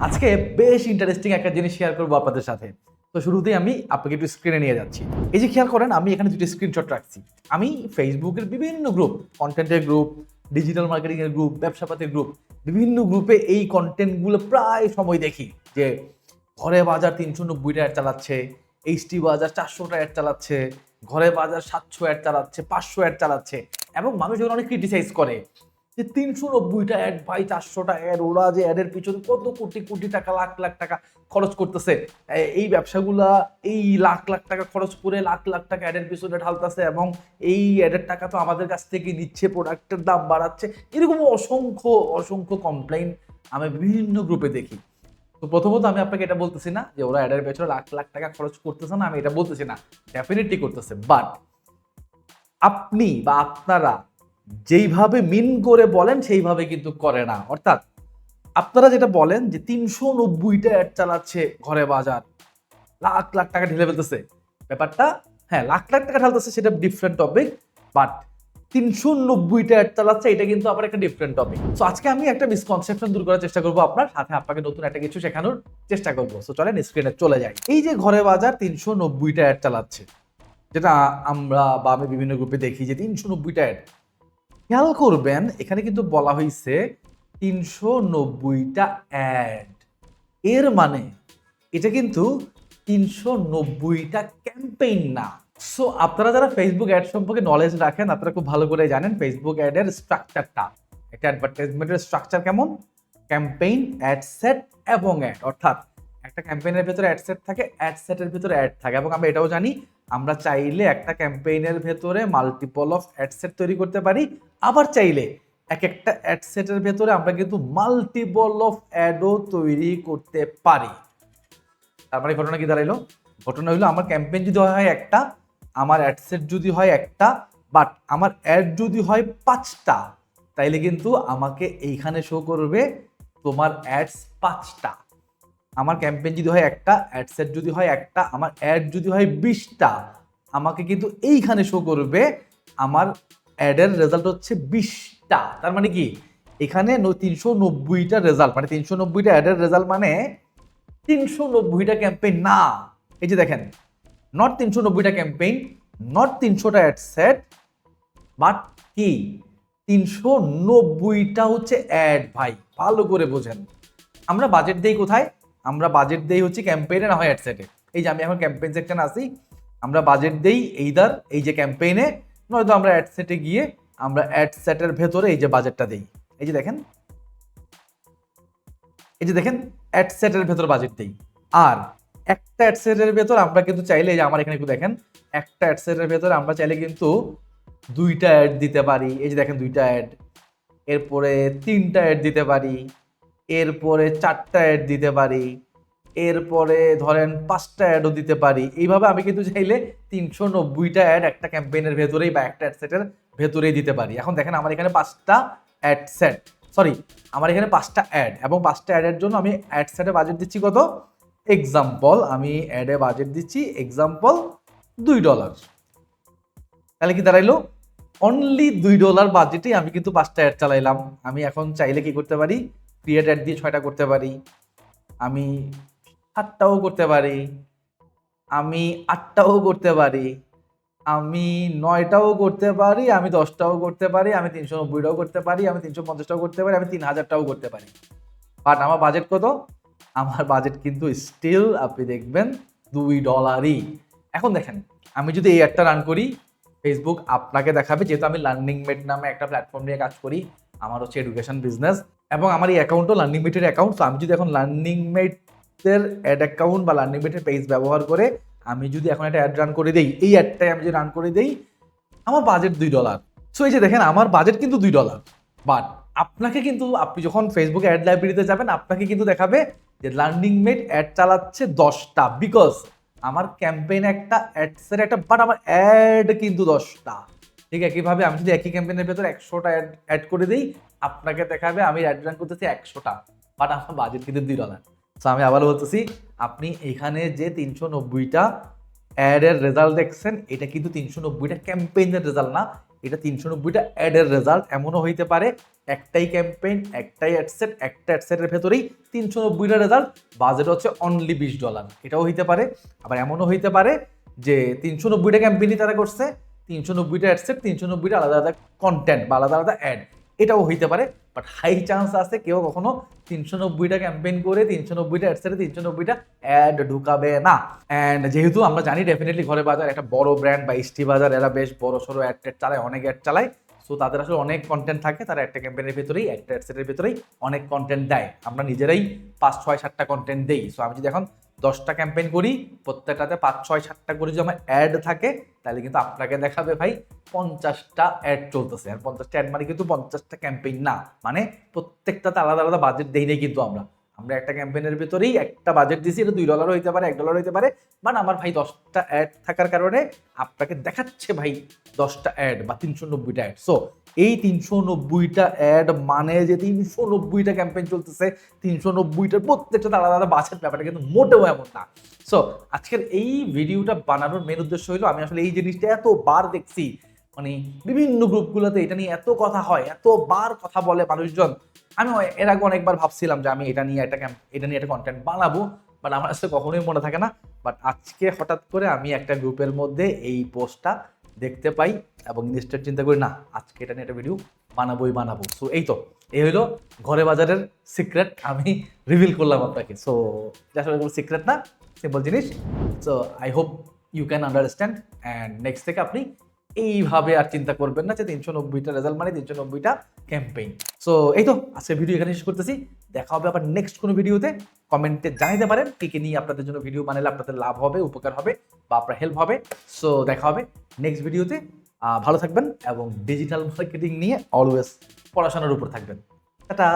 আজকে বেশ ইন্টারেস্টিং একটা জিনিস শেয়ার করবো আপনাদের সাথে। তো শুরুতেই আমি আপনাকে একটু স্ক্রিনে নিয়ে যাচ্ছি। এই যে খেয়াল করেন, আমি এখানে দুটো স্ক্রিনশট রাখছি। আমি ফেসবুকের বিভিন্ন গ্রুপ, কন্টেন্টের গ্রুপ, ডিজিটাল মার্কেটিং এর গ্রুপ, ব্যবসাপাতির গ্রুপ, বিভিন্ন গ্রুপে এই কন্টেন্টগুলো প্রায় সময় দেখি যে ঘরে বাজার 390টা অ্যাড চালাচ্ছে, এইচটি বাজার 400টা অ্যাড চালাচ্ছে, ঘরে বাজার 700 অ্যাড চালাচ্ছে, 500 অ্যাড চালাচ্ছে। এবং মানুষ যখন অনেক ক্রিটিসাইজ করে যে 390টা অ্যাড ভাই, 400টা অ্যাড, ওরা যে অ্যাডের পিছনে কত কোটি কোটি টাকা, লাখ লাখ টাকা খরচ করতেছে, এই ব্যবসাগুলা এই লাখ লাখ টাকা খরচ করে লাখ লাখ টাকা অ্যাডের পিছনে ঢালতেছে এবং এই অ্যাডের টাকা তো আমাদের কাছ থেকে নিচ্ছে, প্রোডাক্টের দাম বাড়াচ্ছে, এরকম অসংখ্য অসংখ্য কমপ্লেইন আমি বিভিন্ন গ্রুপে দেখি। তো প্রথমত আমি আপনাকে এটা বলতেছি না যে ওরা অ্যাডের পেছনে লাখ লাখ টাকা খরচ করতেছে না, আমি এটা বলতেছি না, ডেফিনেটলি করতেছে। বাট আপনি বা আপনারা যেইভাবে মিন করে বলেন সেইভাবে কিন্তু করে না। অর্থাৎ আপনারা যেটা বলেন যে 390টা অ্যাড চালাচ্ছে ঘরে বাজার, লাখ লাখ টাকা ঢেলে ফেলতেছে, ব্যাপারটা হ্যাঁ লাখ লাখ টাকা ঢালতেছে, সেটা ডিফারেন্ট টপিক। বাট 390টা অ্যাড চালাচ্ছে, এটা কিন্তু আবার একটা ডিফারেন্ট টপিক। সো আজকে আমি একটা মিসকনসেপশন দূর করার চেষ্টা করবো আপনার সাথে, আপনাকে নতুন একটা কিছু শেখানোর চেষ্টা করবো। সো চলেন স্ক্রিনে চলে যাই। এই যে ঘরে বাজার 390টা অ্যাড চালাচ্ছে, যেটা আমরা বা আমি বিভিন্ন গ্রুপে দেখি যে 390টা অ্যাড, খেয়াল করবেন এখানে কিন্তু বলা হয়েছে 390টা অ্যাড। এর মানে এটা কিন্তু 390টা ক্যাম্পেইন না। সো আপনারা যারা ফেসবুক অ্যাড সম্পর্কে নলেজ রাখেন, আপনারা খুব ভালো করে জানেন ফেসবুক অ্যাডের স্ট্রাকচারটা। একটা অ্যাডভার্টাইজমেন্টের স্ট্রাকচার কেমন? ক্যাম্পেইন, অ্যাড সেট এবং অ্যাড। অর্থাৎ একটা ক্যাম্পেইনের ভেতরে অ্যাড সেট থাকে, অ্যাড সেটের ভেতরে অ্যাড থাকে। এবং আমরা এটাও জানি, আমরা চাইলে একটা ক্যাম্পেইনের ভেতরে মাল্টিপল অফ অ্যাড সেট তৈরি করতে পারি, আবার চাইলে এক একটা অ্যাড সেটের ভেতরে আমরা কিন্তু মাল্টিপল অফ অ্যাডও তৈরি করতে পারি। তার মানে ঘটনা কি দাঁড়াইলো? ঘটনা হইলো আমার ক্যাম্পেইন যদি হয় একটা, আমার অ্যাড সেট যদি হয় একটা, বাট আমার অ্যাড যদি হয় 5টা, তাইলে কিন্তু আমাকে এইখানে শো করবে তোমার অ্যাডস 5টা। আমার ক্যাম্পেইন যদি হয় একটা, অ্যাড সেট যদি হয় একটা, আমার অ্যাড যদি হয় 20টা, আমাকে কিন্তু এইখানে শো করবে আমার অ্যাডের রেজাল্ট হচ্ছে 20টা। তার মানে কি এখানে 390টা রেজাল্ট, মানে 390টা অ্যাডের রেজাল্ট, মানে 390টা ক্যাম্পেইন না। এই যে দেখেন, নট 390টা ক্যাম্পেইন, নট 300টা অ্যাড সেট, বাট কি 390টা হচ্ছে অ্যাড। ভাই ভালো করে বোঝেন, আমরা বাজেট দেই কোথায়? আমরা বাজেট দেই হচ্ছে ক্যাম্পেইনে, না হয় অ্যাড সেটে। এই যে আমি এখন ক্যাম্পেইন সেকশনে আছি, আমরা বাজেট দেই এইদার এই যে ক্যাম্পেইনে, নয়তো আমরা অ্যাড সেটে গিয়ে আমরা অ্যাড সেটের ভেতরে এই যে বাজেটটা দেই। এই যে দেখেন, এই যে দেখেন অ্যাড সেটের ভেতর বাজেট দেই। আর একটা অ্যাড সেটের ভেতর আমরা কিন্তু চাইলে, এই যে আমার এখানে একটু দেখেন, একটা অ্যাড সেটের ভেতর আমরা চাইলে কিন্তু 2টা অ্যাড দিতে পারি। এই যে দেখেন 2টা অ্যাড, এরপরে 3টা অ্যাড দিতে পারি, এরপরে 4টা অ্যাড দিতে পারি, এরপরে ধরেন 5টা অ্যাডও দিতে পারি। এইভাবে আমি কিন্তু চাইলে 390টা অ্যাড একটা ক্যাম্পেইনের ভেতরেই বা একটা অ্যাড সেটের ভেতরেই দিতে পারি। এখন দেখেন আমার এখানে 5টা অ্যাড সেট, সরি আমার এখানে 5টা অ্যাড, এবং 5টা অ্যাডের জন্য আমি অ্যাড সেটে বাজেট দিচ্ছি কত? এক্সাম্পল আমি অ্যাডে বাজেট দিচ্ছি এক্সাম্পল $2। তাহলে কি দাঁড়াইলো? অনলি $2 বাজেটে আমি কিন্তু 5টা অ্যাড চালাইলাম। আমি এখন চাইলে কি করতে পারি? ক্রিয়েট অ্যাড দিয়ে 6টা করতে পারি, আমি 7টাও করতে পারি, আমি 8টাও করতে পারি, আমি 9টাও করতে পারি, আমি 10টাও করতে পারি, আমি 390টাও করতে পারি, আমি 350টাও করতে পারি, আমি 3000টাও করতে পারি। বাট আমার বাজেট কত? আমার বাজেট কিন্তু স্টিল আপনি দেখবেন $2। এখন দেখেন, আমি যদি এই অ্যাডটা রান করি, ফেসবুক আপনাকে দেখাবে, যেহেতু আমি লার্নিং মেট নামে একটা প্ল্যাটফর্ম নিয়ে কাজ করি, আমার হচ্ছে এডুকেশন বিজনেস, এবং আমার এই অ্যাকাউন্টও লার্নিং মেটের অ্যাকাউন্ট। তো আমি যদি এখন লার্নিং মেটের অ্যাড অ্যাকাউন্ট বা লার্নিং মেটের পেজ ব্যবহার করে আমি যদি এখন একটা অ্যাড রান করে দিই, এই অ্যাডটাই আমি যদি রান করে দিই, আমার বাজেট $2। সো এই যে দেখেন আমার বাজেট কিন্তু $2। বাট আপনাকে কিন্তু, আপনি যখন ফেসবুক অ্যাড লাইব্রেরিতে যাবেন, আপনাকে কিন্তু দেখাবে যে লার্নিং মেট অ্যাড চালাচ্ছে 10টা, বিকজ আমার ক্যাম্পেইন একটা, অ্যাড সেট একটা, বাট আমার অ্যাড কিন্তু 10টা। ঠিক একইভাবে আমি যদি একই ক্যাম্পেইনের ভেতরে 100টা অ্যাড করে দিই, আপনাকে দেখাবে আমি অ্যাড রান করতেছি 100টা, বাট আমার বাজেট কিন্তু $2। সো আমি আবার বলতেছি, আপনি এখানে যে 390টা অ্যাডের রেজাল্ট দেখছেন, এটা কিন্তু 390টা ক্যাম্পেইনের রেজাল্ট না, এটা 390টা অ্যাডের রেজাল্ট। এমনও হইতে পারে একটাই ক্যাম্পেইন, একটাই অ্যাডসেট, একটা অ্যাডসেটের ভেতরেই 390টা রেজাল্ট, বাজেট হচ্ছে অনলি $20। এটাও হইতে পারে। আবার এমনও হইতে পারে যে 390টা ক্যাম্পেইনই তারা করছে, 390টা অ্যাডসেট, 390টা আলাদা আলাদা কন্টেন্ট বা আলাদা আলাদা অ্যাড, এটাও হইতে পারে। বাট হাই চান্স আছে কেউ কখনো 390টা ক্যাম্পেইন করে 390টা অ্যাডসেটে 390টা অ্যাড ঢুকাবে না। অ্যান্ড যেহেতু আমরা জানি ডেফিনেটলি ঘরে বাজার একটা বড় ব্র্যান্ড বা ইস্টি বাজার, এরা বেশ বড় সড়ো অ্যাড চালায়, অনেক অ্যাড চালায়। সো তাদের আসলে অনেক কন্টেন্ট থাকে, তারা একটা ক্যাম্পেইনের ভেতরেই, একটা অ্যাডসেটের ভেতরেই অনেক কন্টেন্ট দেয়। আমরা নিজেরাই 5, 6, 7টা কন্টেন্ট দেই। সো আমি যদি এখন 10টা ক্যাম্পেইন করি, প্রত্যেকটাতে 5, 6, 7টা করে যদি আমার অ্যাড থাকে, তাহলে কিন্তু আপনাকে দেখাবে ভাই 50টা অ্যাড চলতেছে। আর 50টা অ্যাড মানে কিন্তু 50টা ক্যাম্পেইন না, মানে প্রত্যেকটাতে আলাদা আলাদা বাজেট দেই নাই কিন্তু আমরা একটা ক্যাম্পেইনের ভেতরেই একটা বাজেট দিছি, এটা $2 হইতে পারে, $1 হইতে পারে। বাট আমার ভাই 10টা অ্যাড থাকার কারণে আপনাকে দেখাচ্ছে ভাই 10টা অ্যাড বা 390টা অ্যাড। সো এই 390টা অ্যাড মানে যে 390টা ক্যাম্পেইন চলতেছে, 390টার প্রত্যেকটা আলাদা আলাদা বাজেট, ব্যাপারটা কিন্তু মোটেও এমন না। সো আজকের এই ভিডিওটা বানানোর মেন উদ্দেশ্য হলো, আমি আসলে এই জিনিসটা এতবার দেখছি, মানে বিভিন্ন গ্রুপগুলোতে এটা নিয়ে এত কথা হয়, এতবার কথা বলে মানুষজন। আমি এর আগে অনেকবার ভাবছিলাম যে আমি এটা নিয়ে একটা কন্টেন্ট বানাবো, বাট আমার আসলে কখনোই মনে থাকে না। বাট আজকে হঠাৎ করে আমি একটা গ্রুপের মধ্যে এই পোস্টটা দেখতে পাই এবং ইনস্ট্যান্ট চিন্তা করি, না আজকে এটা নিয়ে একটা ভিডিও বানাবো। সো এই হলো ঘরে বাজারের সিক্রেট, আমি রিভিল করলাম আপনাকে। সো এটা আসলে কোনো সিক্রেট না, সিম্পল জিনিস। So I hope you can understand. And next থেকে আপনি এইভাবে আর চিন্তা করবেন না যে 390টা রেজাল্ট মানে 390টা ক্যাম্পেইন। সো আজকে ভিডিও এখানে শেষ করতেছি। দেখা হবে আবার নেক্সট কোনো ভিডিওতে। কমেন্টে জানাতে পারেন কি নিয়ে আপনাদের জন্য ভিডিও বানালে আপনাদের লাভ হবে, উপকার হবে বা আপনার হেল্প হবে। সো দেখা হবে নেক্সট ভিডিওতে। ভালো থাকবেন এবং ডিজিটাল মার্কেটিং নিয়ে অলওয়েজ পড়াশোনার উপর থাকবেন। টাটা।